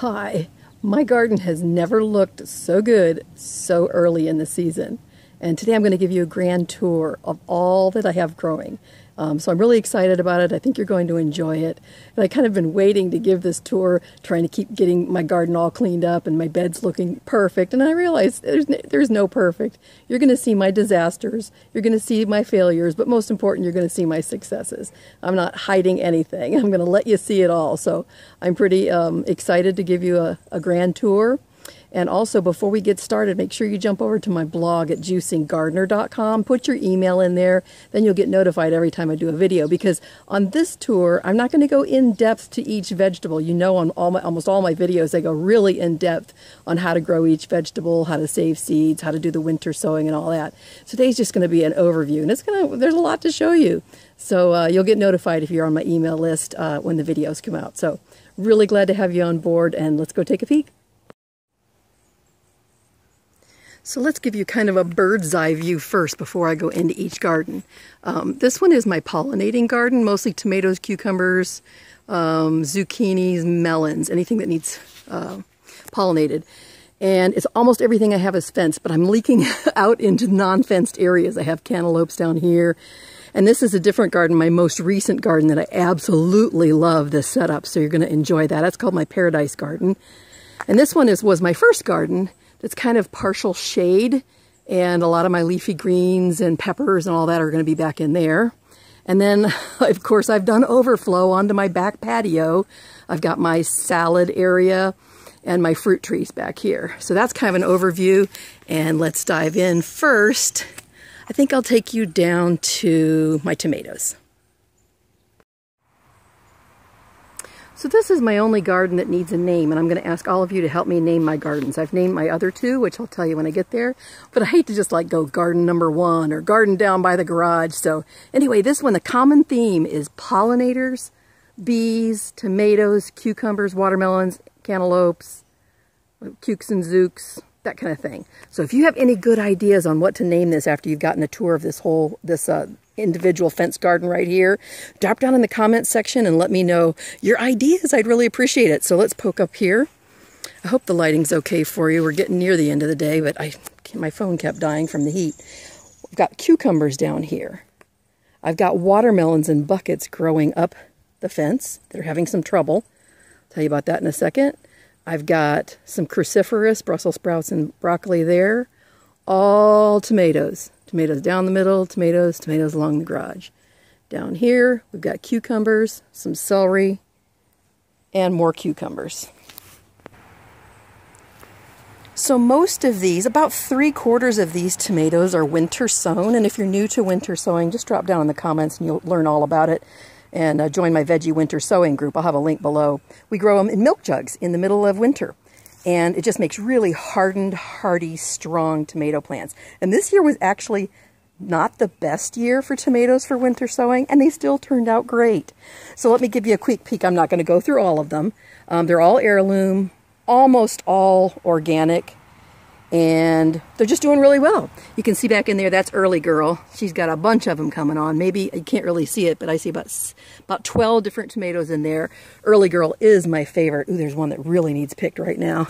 Hi, my garden has never looked so good so early in the season. And today I'm going to give you a grand tour of all that I have growing. So I'm really excited about it. I think you're going to enjoy it. And I kind of been waiting to give this tour, trying to keep getting my garden all cleaned up and my bed's looking perfect. And I realized there's no perfect. You're going to see my disasters. You're going to see my failures. But most important, you're going to see my successes. I'm not hiding anything. I'm going to let you see it all. So I'm pretty excited to give you a grand tour. And also, before we get started, make sure you jump over to my blog at juicinggardener.com. Put your email in there, then you'll get notified every time I do a video. Because on this tour, I'm not going to go in depth to each vegetable. You know, on almost all my videos, I go really in depth on how to grow each vegetable, how to save seeds, how to do the winter sowing, and all that. So today's just going to be an overview, and there's a lot to show you. So you'll get notified if you're on my email list when the videos come out. So really glad to have you on board, and let's go take a peek. So let's give you kind of a bird's eye view first before I go into each garden. This one is my pollinating garden, mostly tomatoes, cucumbers, zucchinis, melons, anything that needs pollinated. And it's almost everything I have is fenced, but I'm leaking out into non-fenced areas. I have cantaloupes down here. And this is a different garden, my most recent garden that I absolutely love this setup. So you're going to enjoy that. That's called my paradise garden. And this one was my first garden. It's kind of partial shade, and a lot of my leafy greens and peppers and all that are going to be back in there. And then, of course, I've done overflow onto my back patio. I've got my salad area and my fruit trees back here. So that's kind of an overview, and let's dive in. First, I think I'll take you down to my tomatoes. So this is my only garden that needs a name, and I'm going to ask all of you to help me name my gardens. I've named my other two, which I'll tell you when I get there, but I hate to just like go garden number 1 or garden down by the garage. So anyway, this one, the common theme is pollinators, bees, tomatoes, cucumbers, watermelons, cantaloupes, cukes and zooks, that kind of thing. So if you have any good ideas on what to name this after you've gotten a tour of this individual fence garden right here, drop down in the comments section and let me know your ideas. I'd really appreciate it. So let's poke up here. I hope the lighting's okay for you. We're getting near the end of the day, but my phone kept dying from the heat. I've got cucumbers down here. I've got watermelons in buckets growing up the fence. They're having some trouble. I'll tell you about that in a second. I've got some cruciferous, Brussels sprouts and broccoli there. All tomatoes. Tomatoes down the middle, tomatoes along the garage. Down here, we've got cucumbers, some celery, and more cucumbers. So most of these, about 3/4 of these tomatoes are winter sown. And if you're new to winter sowing, just drop down in the comments and you'll learn all about it. And join my Veggie Winter Sowing group. I'll have a link below. We grow them in milk jugs in the middle of winter. And it just makes really hardened, hardy, strong tomato plants. And this year was actually not the best year for tomatoes for winter sowing, and they still turned out great. So let me give you a quick peek. I'm not going to go through all of them. They're all heirloom, almost all organic, and they're just doing really well. You can see back in there, that's Early Girl. She's got a bunch of them coming on. Maybe you can't really see it, but I see about 12 different tomatoes in there. Early Girl is my favorite. Ooh, there's one that really needs picked right now.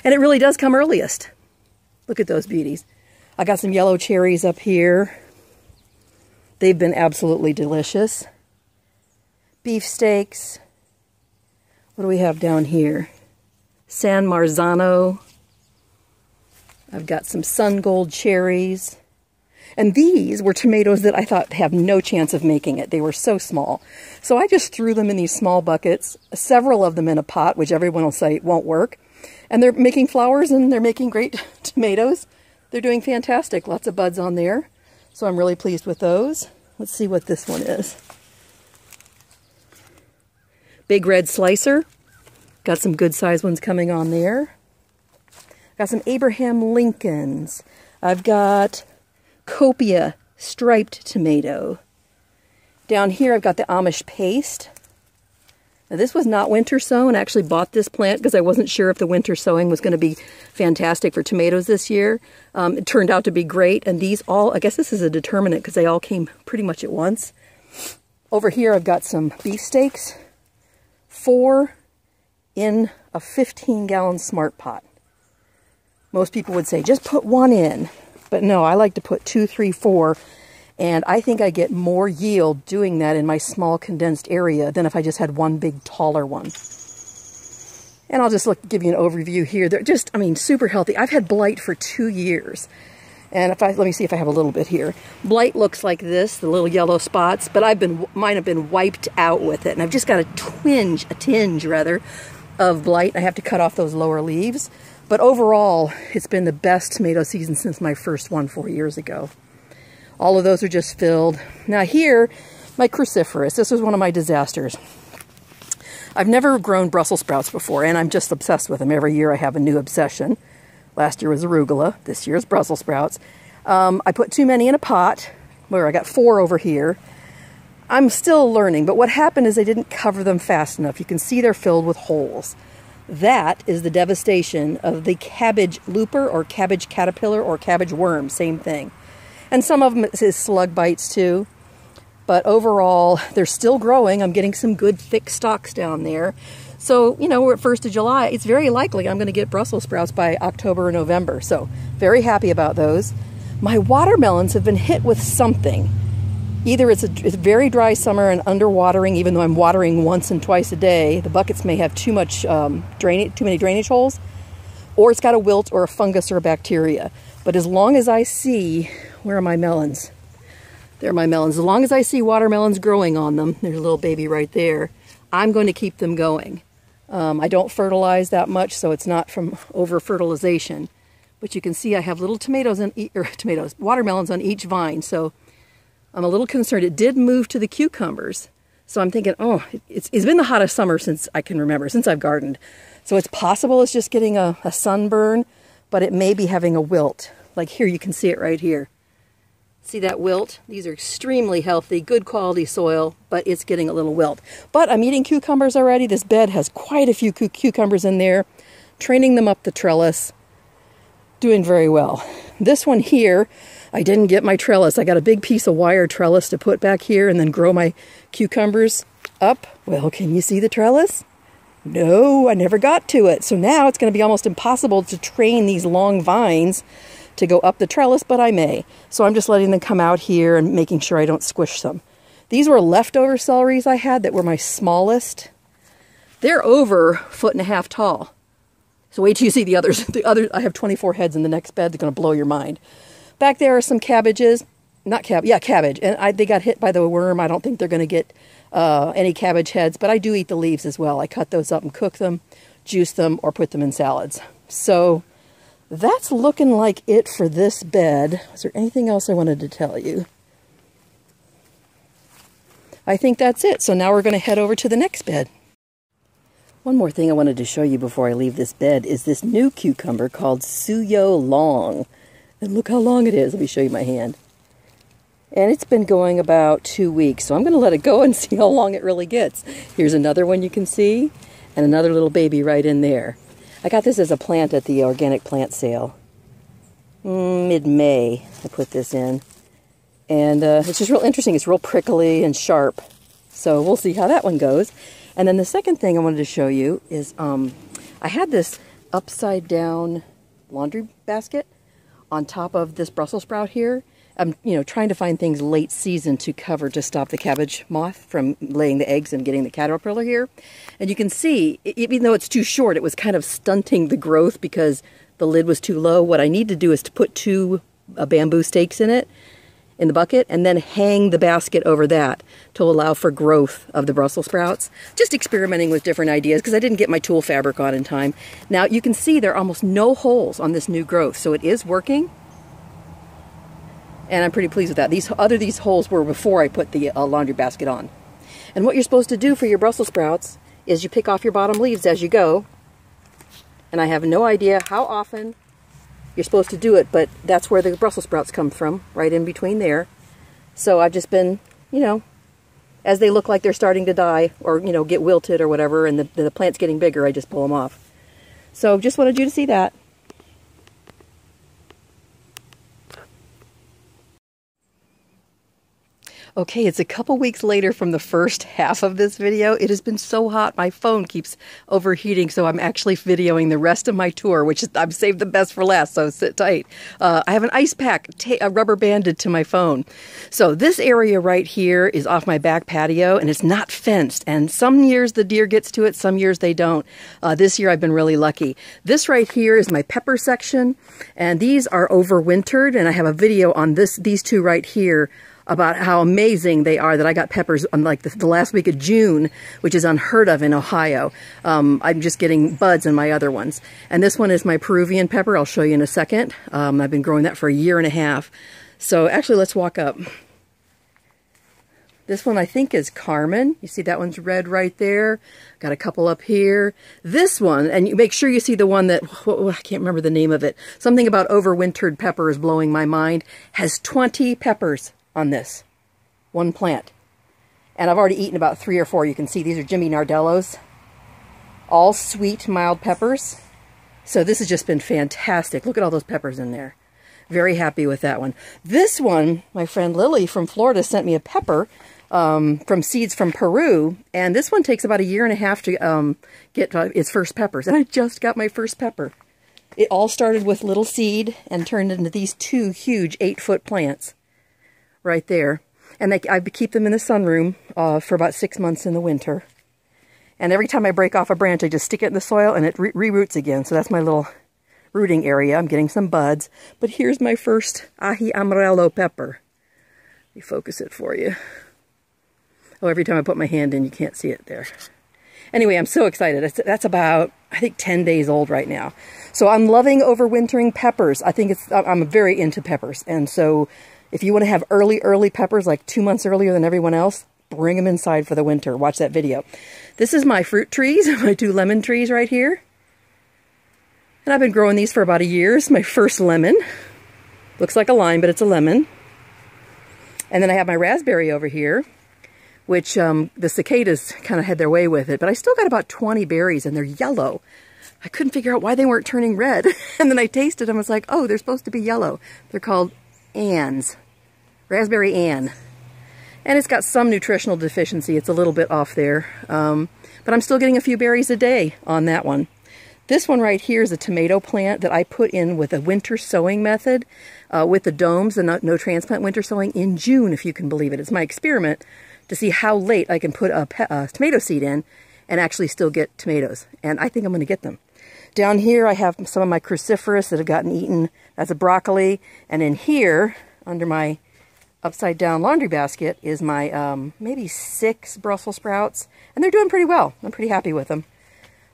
And it really does come earliest. Look at those beauties. I got some yellow cherries up here. They've been absolutely delicious. Beefsteaks. What do we have down here? San Marzano. I've got some sun gold cherries. And these were tomatoes that I thought have no chance of making it. They were so small. So I just threw them in these small buckets, several of them in a pot, which everyone will say won't work. And they're making flowers and they're making great tomatoes. They're doing fantastic. Lots of buds on there. So I'm really pleased with those. Let's see what this one is. Big red slicer. Got some good sized ones coming on there. Got some Abraham Lincolns. I've got Copia striped tomato. Down here I've got the Amish paste. Now this was not winter sown. I actually bought this plant because I wasn't sure if the winter sowing was going to be fantastic for tomatoes this year. It turned out to be great, and these all, I guess this is a determinant because they all came pretty much at once. Over here I've got some beefsteaks. 4 in a 15-gallon smart pot. Most people would say, just put one in. But no, I like to put 2, 3, 4. And I think I get more yield doing that in my small condensed area than if I just had one big taller one. And I'll just give you an overview here. They're just, I mean, super healthy. I've had blight for 2 years. And let me see if I have a little bit here. Blight looks like this, the little yellow spots, but mine have been wiped out with it. And I've just got a tinge of blight. I have to cut off those lower leaves. But overall, it's been the best tomato season since my first one 4 years ago. All of those are just filled. Now here, my cruciferous. This was one of my disasters. I've never grown Brussels sprouts before, and I'm just obsessed with them. Every year I have a new obsession. Last year was arugula. This year's Brussels sprouts. I put too many in a pot, where I got 4 over here. I'm still learning, but what happened is I didn't cover them fast enough. You can see they're filled with holes. That is the devastation of the cabbage looper or cabbage caterpillar or cabbage worm, same thing. And some of them is slug bites too. But overall, they're still growing. I'm getting some good thick stalks down there. So, you know, we're at 1st of July. It's very likely I'm going to get Brussels sprouts by October or November. So, very happy about those. My watermelons have been hit with something. Either it's a very dry summer and underwatering, even though I'm watering once and twice a day. The buckets may have too many drainage holes. Or it's got a wilt or a fungus or a bacteria. But as long as I see, where are my melons? There are my melons. As long as I see watermelons growing on them, there's a little baby right there, I'm going to keep them going. I don't fertilize that much, so it's not from over-fertilization. But you can see I have little watermelons on each vine, so I'm a little concerned. It did move to the cucumbers, so I'm thinking, oh, it's been the hottest summer since I can remember, since I've gardened. So it's possible it's just getting a sunburn, but it may be having a wilt. Like here, you can see it right here. See that wilt? These are extremely healthy, good quality soil, but it's getting a little wilt. But I'm eating cucumbers already. This bed has quite a few cucumbers in there. Training them up the trellis. Doing very well. This one here, I didn't get my trellis. I got a big piece of wire trellis to put back here and then grow my cucumbers up. Well, can you see the trellis? No, I never got to it. So now it's going to be almost impossible to train these long vines to go up the trellis, but I may. So I'm just letting them come out here and making sure I don't squish them. These were leftover celeries I had that were my smallest. They're over 1.5 feet tall. So wait till you see the others. I have 24 heads in the next bed. They're going to blow your mind. Back there are some cabbages. Cabbage. And they got hit by the worm. I don't think they're going to get any cabbage heads, but I do eat the leaves as well. I cut those up and cook them, juice them, or put them in salads. So that's looking like it for this bed. Is there anything else I wanted to tell you? I think that's it. So now we're going to head over to the next bed. One more thing I wanted to show you before I leave this bed is this new cucumber called Suyo long. And look how long it is. Let me show you my hand. And it's been going about 2 weeks, so I'm going to let it go and see how long it really gets. Here's another one you can see, and another little baby right in there. I got this as a plant at the organic plant sale. Mid-May, I put this in. And it's just real interesting. It's real prickly and sharp. So we'll see how that one goes. And then the second thing I wanted to show you is I had this upside-down laundry basket on top of this Brussels sprout here. I'm trying to find things late season to cover to stop the cabbage moth from laying the eggs and getting the caterpillar here. And you can see, even though it's too short, it was kind of stunting the growth because the lid was too low. What I need to do is to put 2 bamboo stakes in it, in the bucket, and then hang the basket over that to allow for growth of the Brussels sprouts. Just experimenting with different ideas because I didn't get my tool fabric on in time. Now you can see there are almost no holes on this new growth, so it is working. And I'm pretty pleased with that. These holes were before I put the laundry basket on. And what you're supposed to do for your Brussels sprouts is you pick off your bottom leaves as you go. And I have no idea how often you're supposed to do it, but that's where the Brussels sprouts come from, right in between there. So I've just been, as they look like they're starting to die or, get wilted or whatever, and the plant's getting bigger, I just pull them off. So just wanted you to see that. Okay, it's a couple weeks later from the first half of this video. It has been so hot, my phone keeps overheating, so I'm actually videoing the rest of my tour, which is, I've saved the best for last, so sit tight. I have an ice pack rubber banded to my phone. So this area right here is off my back patio, and it's not fenced, and some years the deer gets to it, some years they don't. This year I've been really lucky. This right here is my pepper section, and these are overwintered, and I have a video on these two right here about how amazing they are, that I got peppers on like the last week of June, which is unheard of in Ohio. I'm just getting buds in my other ones. And this one is my Peruvian pepper. I'll show you in a second. I've been growing that for 1.5 years. So actually, let's walk up. This one I think is Carmen. You see that one's red right there. Got a couple up here. This one, and you make sure you see the one that, I can't remember the name of it. Something about overwintered pepper is blowing my mind. Has 20 peppers on this one plant. And I've already eaten about 3 or 4. You can see these are Jimmy Nardellos. All sweet, mild peppers. So this has just been fantastic. Look at all those peppers in there. Very happy with that one. This one, my friend Lily from Florida sent me a pepper from seeds from Peru. And this one takes about 1.5 years to get its first peppers. And I just got my first pepper. It all started with little seed and turned into these 2 huge 8-foot plants right there. And I keep them in the sunroom for about 6 months in the winter. And every time I break off a branch, I just stick it in the soil and it re-roots again. So that's my little rooting area. I'm getting some buds. But here's my first ají amarillo pepper. Let me focus it for you. Oh, every time I put my hand in, you can't see it there. Anyway, I'm so excited. That's about, I think, 10 days old right now. So I'm loving overwintering peppers. I'm very into peppers. And so if you want to have early peppers, like 2 months earlier than everyone else, bring them inside for the winter. Watch that video. This is my fruit trees, my 2 lemon trees right here. And I've been growing these for about 1 year. It's my first lemon. Looks like a lime, but it's a lemon. And then I have my raspberry over here, which the cicadas kind of had their way with it. But I still got about 20 berries, and they're yellow. I couldn't figure out why they weren't turning red. And then I tasted them. I was like, oh, they're supposed to be yellow. They're called Anne's. Raspberry Ann. And it's got some nutritional deficiency. It's a little bit off there. But I'm still getting a few berries a day on that one. This one right here is a tomato plant that I put in with a winter sowing method with the domes, the no transplant winter sowing in June, if you can believe it. It's my experiment to see how late I can put a tomato seed in and actually still get tomatoes. And I think I'm going to get them. Down here I have some of my cruciferous that have gotten eaten. That's a broccoli. And in here, under my upside down laundry basket, is my maybe 6 Brussels sprouts. And they're doing pretty well. I'm pretty happy with them.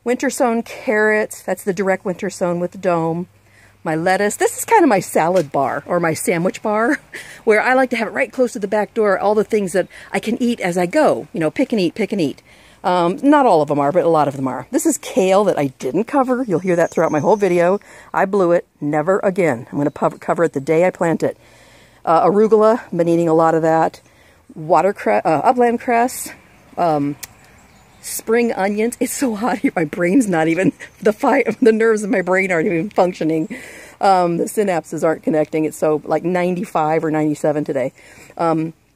Winter sown carrots. That's the direct winter sown with the dome. My lettuce. This is kind of my salad bar or my sandwich bar, where I like to have it right close to the back door, all the things that I can eat as I go. You know, pick and eat, pick and eat. Not all of them are, but a lot of them are. This is kale that I didn't cover. You'll hear that throughout my whole video. I blew it. Never again. I'm going to cover it the day I plant it. Arugula. Been eating a lot of that. Watercress, upland cress. Spring onions. It's so hot here. My brain's not even, the nerves of my brain aren't even functioning. The synapses aren't connecting. It's so like 95 or 97 today.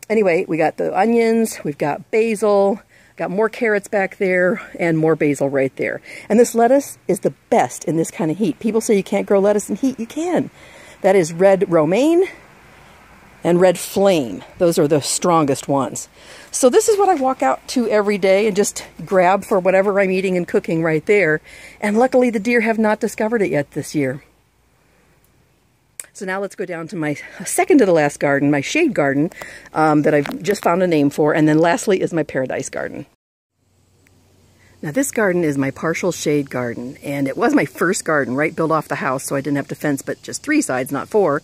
Anyway, we got the onions. We've got basil. Got more carrots back there and more basil right there. And this lettuce is the best in this kind of heat. People say you can't grow lettuce in heat. You can. That is red romaine and red flame. Those are the strongest ones. So this is what I walk out to every day and just grab for whatever I'm eating and cooking right there. And luckily the deer have not discovered it yet this year. So now let's go down to my second to the last garden, my shade garden, that I've just found a name for. And then lastly is my paradise garden. Now this garden is my partial shade garden. And it was my first garden, right? Built off the house, so I didn't have to fence but just 3 sides, not 4.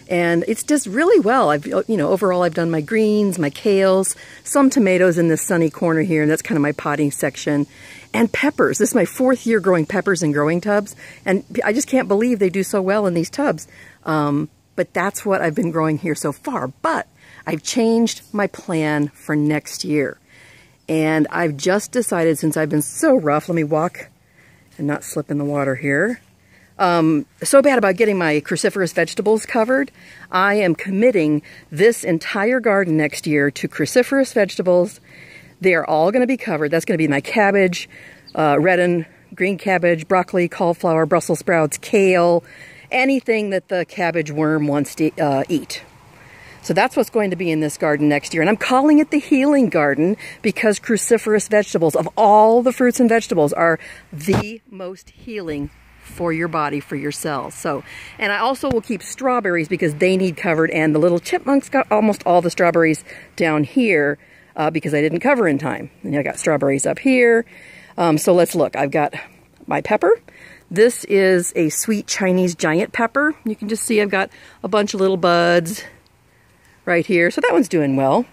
And it's just really well. Overall I've done my greens, my kales, some tomatoes in this sunny corner here, and that's kind of my potting section. And peppers. This is my 4th year growing peppers in growing tubs, and I just can't believe they do so well in these tubs. But that's what I've been growing here so far. But I've changed my plan for next year. And I've just decided, since I've been so rough, let me walk and not slip in the water here. so bad about getting my cruciferous vegetables covered. I am committing this entire garden next year to cruciferous vegetables. They are all going to be covered. That's going to be my cabbage, red and green cabbage, broccoli, cauliflower, Brussels sprouts, kale, anything that the cabbage worm wants to eat. So that's what's going to be in this garden next year. And I'm calling it the healing garden because cruciferous vegetables, of all the fruits and vegetables, are the most healing for your body, for your cells. So, and I also will keep strawberries because they need covered, and the little chipmunks got almost all the strawberries down here because I didn't cover in time. And I got strawberries up here. So let's look. I've got my pepper. This is a sweet Chinese giant pepper. You can just see I've got a bunch of little buds right here. So that one's doing well.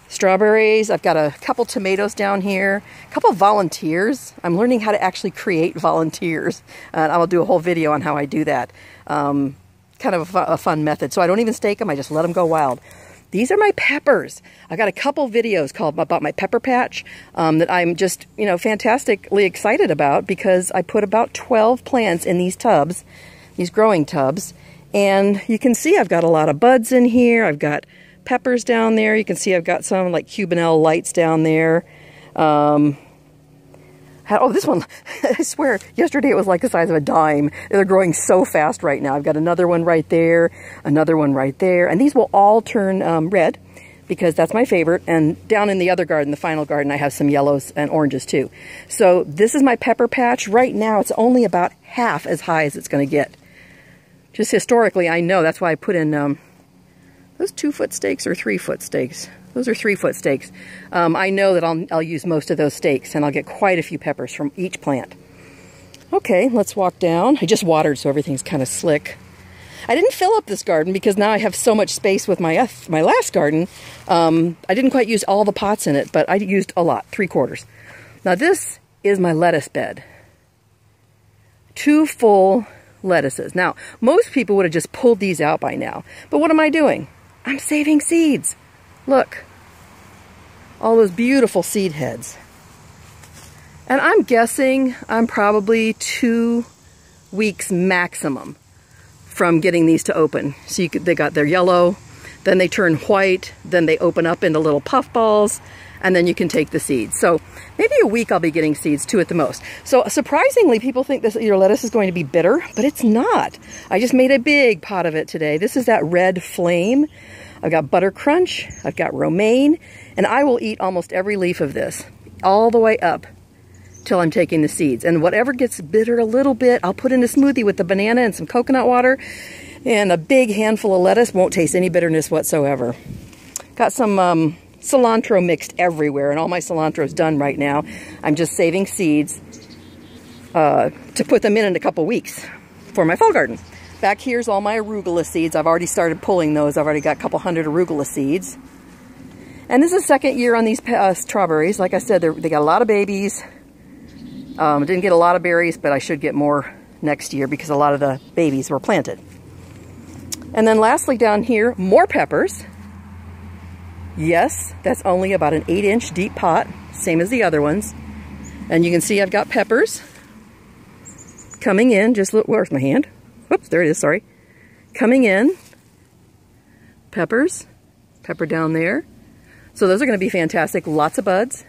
Strawberries. I've got a couple tomatoes down here. A couple volunteers. I'm learning how to actually create volunteers. And I will do a whole video on how I do that. Kind of a fun method. So I don't even stake them. I just let them go wild. These are my peppers. I've got a couple videos about my pepper patch that I'm just, fantastically excited about because I put about 12 plants in these tubs, these growing tubs. And you can see I've got a lot of buds in here. I've got peppers down there. You can see I've got some like Cubanelle lights down there. Oh, this one, I swear, yesterday it was like the size of a dime. They're growing so fast right now. I've got another one right there, another one right there. And these will all turn red because that's my favorite. And down in the other garden, the final garden, I have some yellows and oranges too. So this is my pepper patch. Right now, it's only about half as high as it's going to get. Just historically, I know. That's why I put in those 2-foot stakes or 3-foot stakes. Those are 3-foot stakes. I know that I'll use most of those stakes, and I'll get quite a few peppers from each plant. Okay, let's walk down. I just watered, so everything's kind of slick. I didn't fill up this garden because now I have so much space with my last garden. I didn't quite use all the pots in it, but I used a lot, 3/4. Now this is my lettuce bed. 2 full lettuces. Now, most people would have just pulled these out by now. But what am I doing? I'm saving seeds. Look. All those beautiful seed heads. And I'm guessing I'm probably 2 weeks maximum from getting these to open. So they got their yellow, then they turn white, then they open up into little puff balls, and then you can take the seeds. So maybe a week I'll be getting seeds, 2 at the most. So surprisingly, people think your lettuce is going to be bitter, but it's not. I just made a big pot of it today. This is that red flame. I've got butter crunch, I've got romaine, and I will eat almost every leaf of this, all the way up till I'm taking the seeds. And whatever gets bitter a little bit, I'll put in a smoothie with the banana and some coconut water, and a big handful of lettuce. Won't taste any bitterness whatsoever. Got some cilantro mixed everywhere, and all my cilantro is done right now. I'm just saving seeds to put them in a couple weeks for my fall garden. Back here's all my arugula seeds. I've already started pulling those. I've already got a couple hundred arugula seeds. And this is the second year on these strawberries. Like I said, they got a lot of babies. Didn't get a lot of berries, but I should get more next year because a lot of the babies were planted. And then lastly down here, more peppers. Yes, that's only about an 8-inch deep pot, same as the other ones. And you can see I've got peppers coming in. Just look, where's my hand? Whoops, there it is, sorry. Coming in. Peppers. Pepper down there. So those are going to be fantastic. Lots of buds.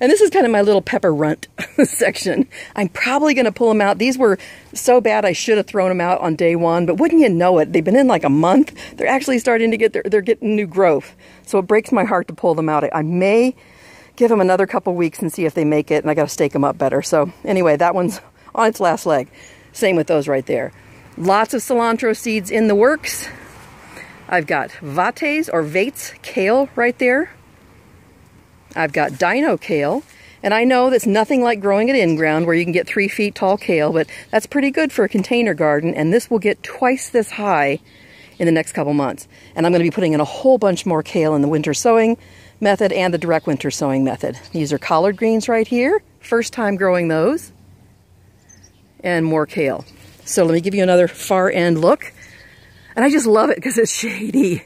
And this is kind of my little pepper runt section. I'm probably going to pull them out. These were so bad I should have thrown them out on day 1, but wouldn't you know it, they've been in like a month. They're actually starting to get, they're getting new growth. So it breaks my heart to pull them out. I may give them another couple weeks and see if they make it, and I got to stake them up better. So anyway, that one's on its last leg. Same with those right there. Lots of cilantro seeds in the works. I've got vates or vates kale right there. I've got dino kale, and I know that's nothing like growing it in ground where you can get 3 feet tall kale, but that's pretty good for a container garden, and this will get twice this high in the next couple months. And I'm going to be putting in a whole bunch more kale in the winter sowing method and the direct winter sowing method. These are collard greens right here. First time growing those. And more kale. So let me give you another far end look. And I just love it because it's shady.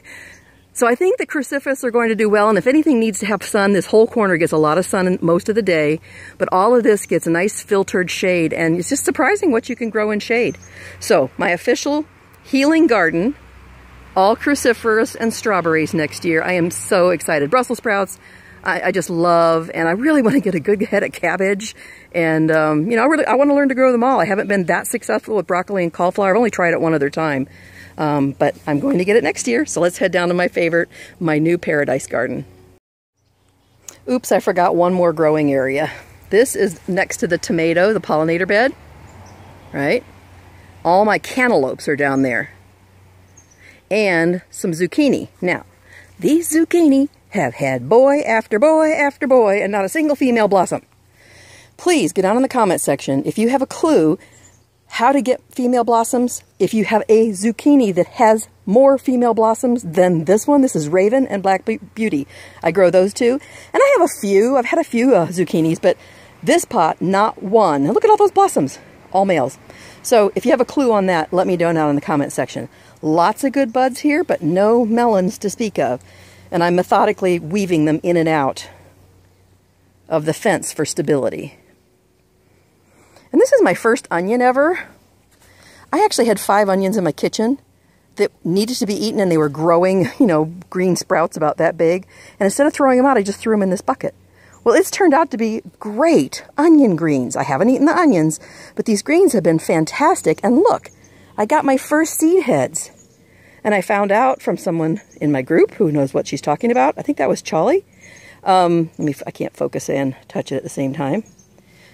So I think the crucifers are going to do well, and if anything needs to have sun, this whole corner gets a lot of sun most of the day, but all of this gets a nice filtered shade, and it's just surprising what you can grow in shade. So my official healing garden, all crucifers and strawberries next year. I am so excited. Brussels sprouts, I just love, and I really want to get a good head of cabbage, and you know, I want to learn to grow them all. I haven't been that successful with broccoli and cauliflower. I've only tried it one other time. But I'm going to get it next year, so let's head down to my favorite, my new paradise garden. Oops, I forgot one more growing area. This is next to the tomato, the pollinator bed, right? All my cantaloupes are down there. And some zucchini. Now, these zucchini have had boy after boy after boy and not a single female blossom. Please get down in the comment section if you have a clue how to get female blossoms. If you have a zucchini that has more female blossoms than this one, this is Raven and Black Beauty. I grow those too. And I have a few, I've had a few zucchinis, but this pot, not one. And look at all those blossoms, all males. So if you have a clue on that, let me know down in the comment section. Lots of good buds here, but no melons to speak of. And I'm methodically weaving them in and out of the fence for stability. And this is my first onion ever. I actually had 5 onions in my kitchen that needed to be eaten, and they were growing, you know, green sprouts about that big. And instead of throwing them out, I just threw them in this bucket. Well, it's turned out to be great onion greens. I haven't eaten the onions, but these greens have been fantastic. And look, I got my first seed heads. And I found out from someone in my group who knows what she's talking about. I think that was Charlie. I can't focus and touch it at the same time.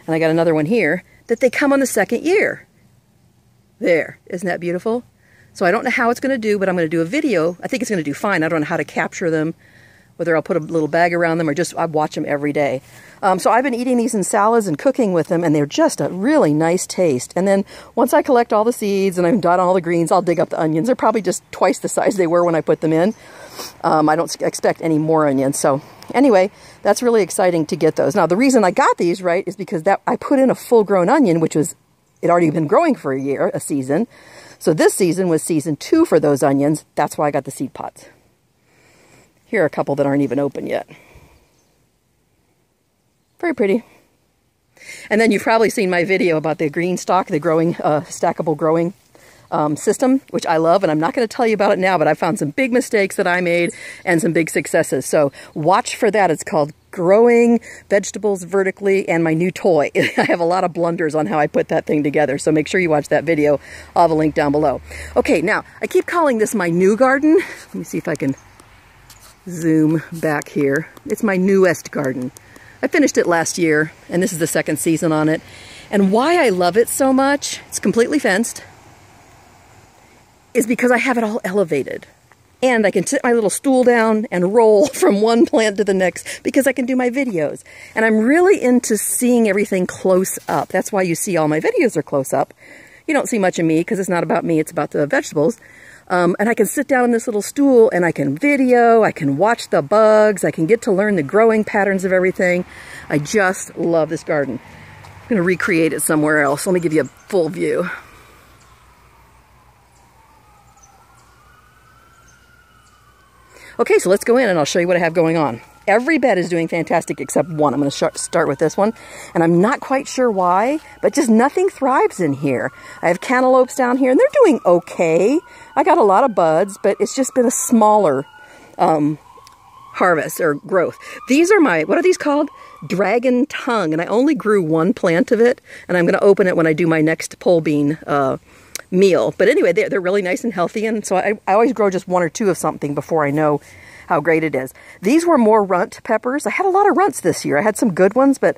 And I got another one here that they come on the second year. There, isn't that beautiful? So I don't know how it's going to do, but I'm going to do a video. I think it's going to do fine. I don't know how to capture them, whether I'll put a little bag around them or just I watch them every day. So I've been eating these in salads and cooking with them, and they're just a really nice taste. And then once I collect all the seeds and I've done all the greens, I'll dig up the onions. They're probably just twice the size they were when I put them in. I don't expect any more onions. So anyway, that's really exciting to get those. Now, the reason I got these, right, is because I put in a full-grown onion, which was, it already been growing for a season. So this season was season 2 for those onions. That's why I got the seed pots. Here are a couple that aren't even open yet. Very pretty. And then you've probably seen my video about the green stalk, the growing, stackable growing system, which I love, and I'm not going to tell you about it now, but I found some big mistakes that I made and some big successes. So watch for that. It's called Growing Vegetables Vertically, and my new toy. I have a lot of blunders on how I put that thing together, so make sure you watch that video. I'll have a link down below. Okay, now, I keep calling this my new garden. Let me see if I can zoom back here. It's my newest garden. I finished it last year, and this is the second season on it. And why I love it so much, it's completely fenced, is because I have it all elevated. And I can sit my little stool down and roll from one plant to the next because I can do my videos. And I'm really into seeing everything close up. That's why you see all my videos are close up. You don't see much of me because it's not about me, it's about the vegetables. And I can sit down in this little stool and I can video, I can watch the bugs, I can get to learn the growing patterns of everything. I just love this garden. I'm going to recreate it somewhere else. Let me give you a full view. Okay, so let's go in and I'll show you what I have going on. Every bed is doing fantastic except one. I'm going to start with this one. And I'm not quite sure why, but just nothing thrives in here. I have cantaloupes down here and they're doing okay. I got a lot of buds, but it's just been a smaller harvest or growth. These are my, what are these called? Dragon tongue. And I only grew one plant of it. And I'm going to open it when I do my next pole bean meal. But anyway, they're really nice and healthy, and so I always grow just 1 or 2 of something before I know how great it is. These were more runt peppers. I had a lot of runts this year. I had some good ones, but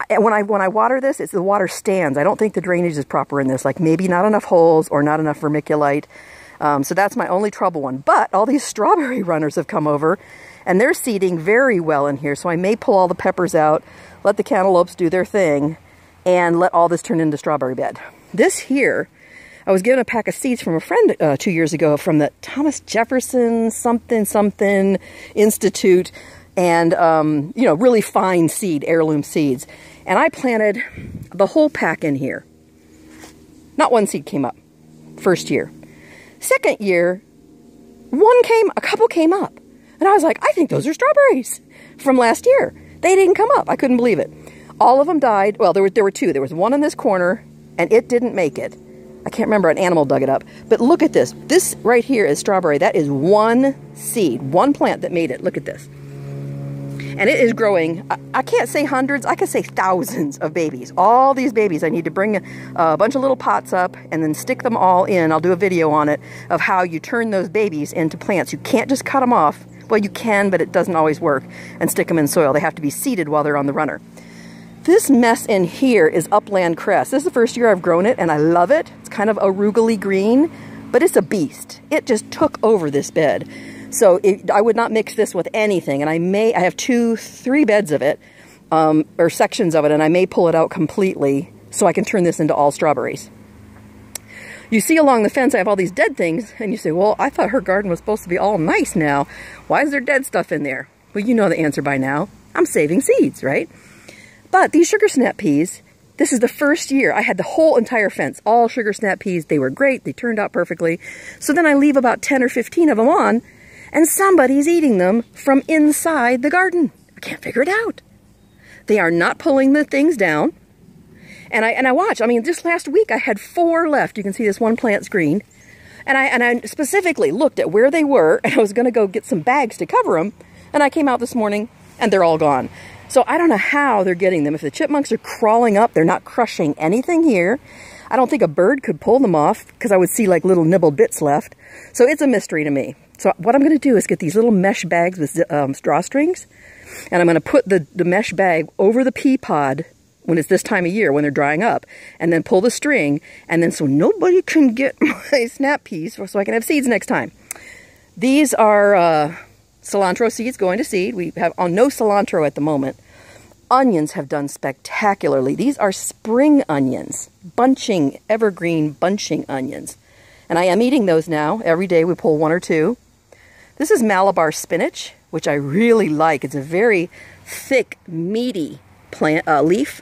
when I water this, the water stands. I don't think the drainage is proper in this, like maybe not enough holes or not enough vermiculite. So that's my only trouble one. But all these strawberry runners have come over, and they're seeding very well in here, so I may pull all the peppers out, let the cantaloupes do their thing, and let all this turn into strawberry bed. This here, I was given a pack of seeds from a friend 2 years ago from the Thomas Jefferson something Institute, and you know, really fine seed, heirloom seeds. And I planted the whole pack in here. Not one seed came up. First year. Second year, a couple came up. And I was like, I think those are strawberries from last year. They didn't come up. I couldn't believe it. All of them died. Well, there were two. There was one in this corner, and it didn't make it. I can't remember, an animal dug it up. But look at this. This right here is strawberry. That is one seed, one plant that made it. Look at this. And it is growing, I can't say hundreds, I could say thousands of babies. All these babies, I need to bring a bunch of little pots up and then stick them all in. I'll do a video on it of how you turn those babies into plants. You can't just cut them off. Well, you can, but it doesn't always work, and stick them in soil. They have to be seeded while they're on the runner. This mess in here is upland cress. This is the first year I've grown it, and I love it. It's kind of arugula green, but it's a beast. It just took over this bed. So I would not mix this with anything, and I have 2-3 beds of it, or sections of it, and I may pull it out completely so I can turn this into all strawberries. You see along the fence I have all these dead things, and you say, well, I thought her garden was supposed to be all nice now. Why is there dead stuff in there? Well, you know the answer by now. I'm saving seeds, right? But these sugar snap peas, this is the first year I had the whole entire fence, all sugar snap peas. They were great. They turned out perfectly. So then I leave about 10 or 15 of them on, and somebody's eating them from inside the garden. I can't figure it out. They are not pulling the things down. And I watch. I mean, just last week I had 4 left. You can see this one plant's green. And I specifically looked at where they were, and I was going to go get some bags to cover them. And I came out this morning, and they're all gone. So I don't know how they're getting them. If the chipmunks are crawling up, they're not crushing anything here. I don't think a bird could pull them off, because I would see like little nibbled bits left. So it's a mystery to me. So what I'm going to do is get these little mesh bags with drawstrings, and I'm going to put the mesh bag over the pea pod when it's this time of year, when they're drying up, and then pull the string, and then so nobody can get my snap peas, so I can have seeds next time. These are cilantro seeds going to seed. We have no cilantro at the moment. Onions have done spectacularly. These are spring onions, bunching, evergreen bunching onions. And I am eating those now. Every day we pull 1 or 2. This is Malabar spinach, which I really like. It's a very thick, meaty plant leaf,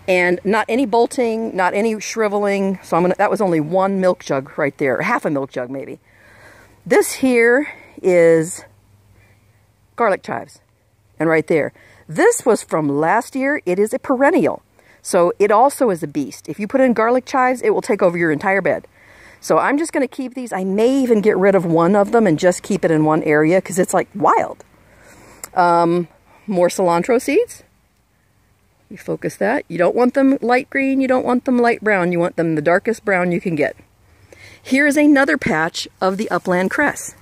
and not any bolting, not any shriveling. So that was only 1 milk jug right there, half a milk jug maybe. This here is garlic chives, and right there. This was from last year. It is a perennial, so it also is a beast. If you put in garlic chives, it will take over your entire bed. So I'm just going to keep these. I may even get rid of one of them and just keep it in one area because it's like wild. More cilantro seeds. You focus that. You don't want them light green. You don't want them light brown. You want them the darkest brown you can get. Here's another patch of the upland cress.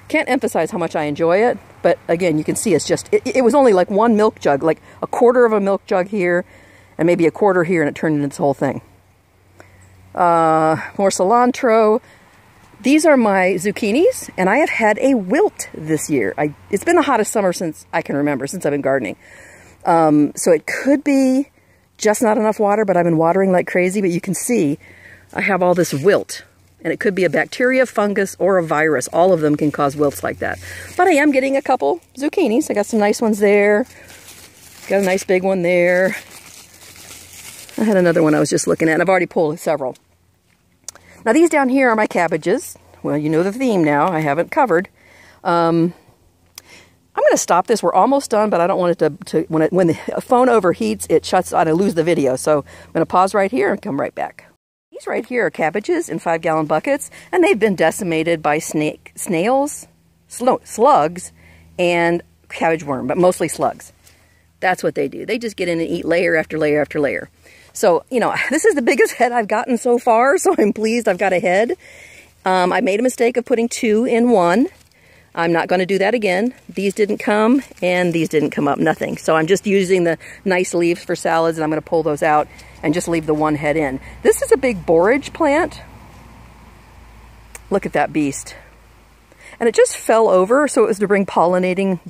Can't emphasize how much I enjoy it, but again, you can see it's just, it was only like 1 milk jug, like a quarter of a milk jug here, and maybe a quarter here, and it turned into this whole thing. More cilantro. These are my zucchinis, and I have had a wilt this year. It's been the hottest summer since I can remember, since I've been gardening. So it could be just not enough water, but I've been watering like crazy, but you can see I have all this wilt. And it could be a bacteria, fungus, or a virus. All of them can cause wilts like that. But I am getting a couple zucchinis. I got some nice ones there. Got a nice big one there. I had another one I was just looking at, and I've already pulled several. Now these down here are my cabbages. Well, you know the theme now. I haven't covered. I'm going to stop this. We're almost done, but I don't want it to when the phone overheats, it shuts out. I lose the video. So I'm going to pause right here and come right back. These right here are cabbages in 5-gallon buckets, and they've been decimated by snails, slugs, and cabbage worm, but mostly slugs. That's what they do. They just get in and eat layer after layer after layer. So, you know, this is the biggest head I've gotten so far, so I'm pleased I've got a head. I made a mistake of putting 2 in 1. I'm not going to do that again. These didn't come, and these didn't come up, nothing. So I'm just using the nice leaves for salads, and I'm going to pull those out and just leave the 1 head in. This is a big borage plant. Look at that beast. And it just fell over, so it was to bring pollinating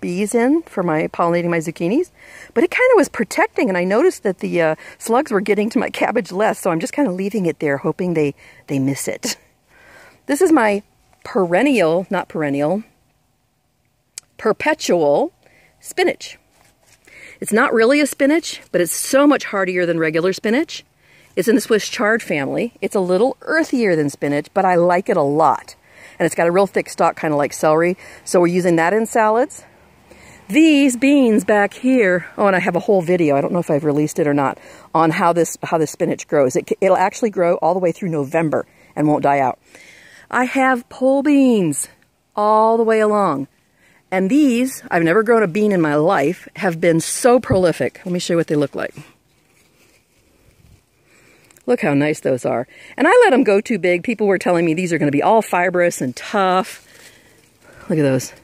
bees in for pollinating my zucchinis. But it kind of was protecting, and I noticed that the slugs were getting to my cabbage less, so I'm just kind of leaving it there, hoping they miss it. This is my perpetual spinach. It's not really a spinach, but it's so much hardier than regular spinach. It's in the Swiss chard family. It's a little earthier than spinach, but I like it a lot. and it's got a real thick stalk, kind of like celery. So we're using that in salads. These beans back here, oh, and I have a whole video, I don't know if I've released it or not, on how this spinach grows. It'll actually grow all the way through November and won't die out. I have pole beans all the way along. And these, I've never grown a bean in my life, have been so prolific. Let me show you what they look like. Look how nice those are. And I let them go too big. People were telling me these are going to be all fibrous and tough. Look at those.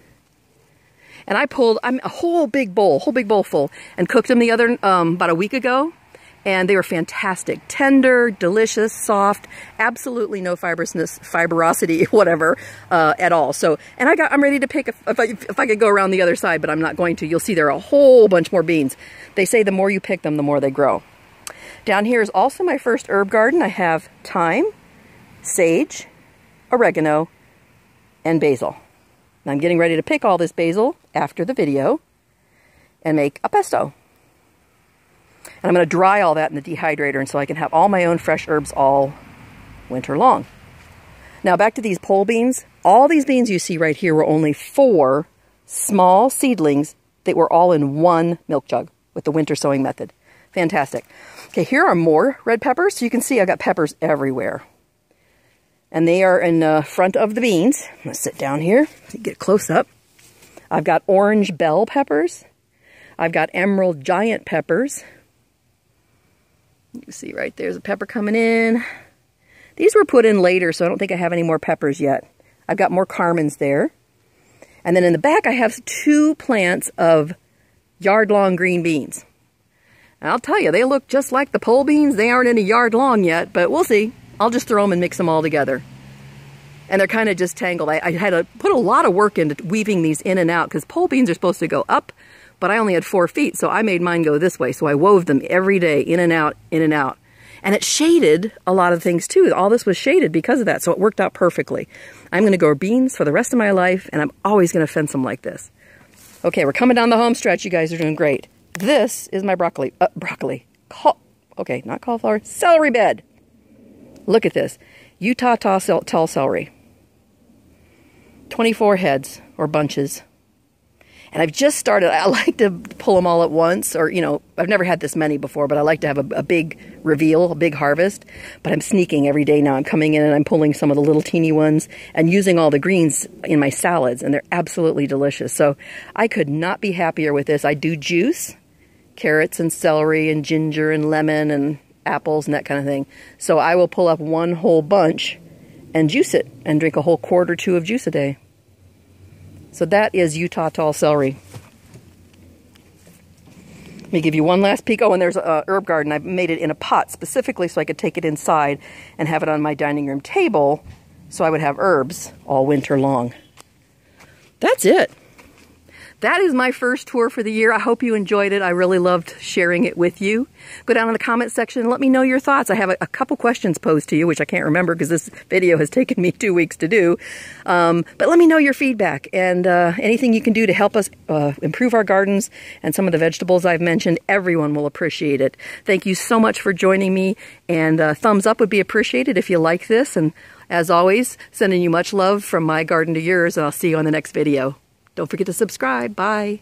And I pulled a whole big bowl full, and cooked them the other, about a week ago. And they were fantastic. Tender, delicious, soft, absolutely no fibrosity, whatever, at all. So, and I'm ready to pick if I could go around the other side, but I'm not going to. You'll see there are a whole bunch more beans. They say the more you pick them, the more they grow. Down here is also my first herb garden. I have thyme, sage, oregano, and basil. And I'm getting ready to pick all this basil after the video and make a pesto. And I'm going to dry all that in the dehydrator, and so I can have all my own fresh herbs all winter long. Now back to these pole beans. All these beans you see right here were only 4 small seedlings that were all in one milk jug with the winter sowing method. Fantastic. Okay, here are more red peppers. So you can see I've got peppers everywhere. And they are in front of the beans. I'm going to sit down here to get close up. I've got orange bell peppers. I've got emerald giant peppers. You can see right there's a pepper coming in. These were put in later, so I don't think I have any more peppers yet. I've got more Carmens there. And then in the back I have 2 plants of yard-long green beans. And I'll tell you, they look just like the pole beans. They aren't any yard long yet, but we'll see. I'll just throw them and mix them all together. And they're kind of just tangled. I had to put a lot of work into weaving these in and out, because pole beans are supposed to go up, but I only had 4 feet, so I made mine go this way. So I wove them every day, in and out, in and out. And it shaded a lot of things too. All this was shaded because of that, so it worked out perfectly. I'm going to grow beans for the rest of my life, and I'm always going to fence them like this. Okay, we're coming down the home stretch. You guys are doing great. This is my okay, not cauliflower, celery bed. Look at this. Utah tall celery. 24 heads or bunches. And I've just started. I like to pull them all at once, or, you know, I've never had this many before, but I like to have a big reveal, a big harvest. But I'm sneaking every day now. I'm coming in and I'm pulling some of the little teeny ones and using all the greens in my salads, and they're absolutely delicious. So I could not be happier with this. I do juice, carrots and celery and ginger and lemon and apples and that kind of thing. So I will pull up one whole bunch and juice it and drink a whole quart or 2 of juice a day. So that is Utah tall celery. Let me give you one last peek. Oh, and there's a herb garden. I made it in a pot specifically so I could take it inside and have it on my dining room table, so I would have herbs all winter long. That's it. That is my first tour for the year. I hope you enjoyed it. I really loved sharing it with you. Go down in the comment section and let me know your thoughts. I have a couple questions posed to you, which I can't remember because this video has taken me 2 weeks to do. But let me know your feedback and anything you can do to help us improve our gardens and some of the vegetables I've mentioned. Everyone will appreciate it. Thank you so much for joining me, and thumbs up would be appreciated if you like this. And as always, sending you much love from my garden to yours, and I'll see you on the next video. Don't forget to subscribe. Bye.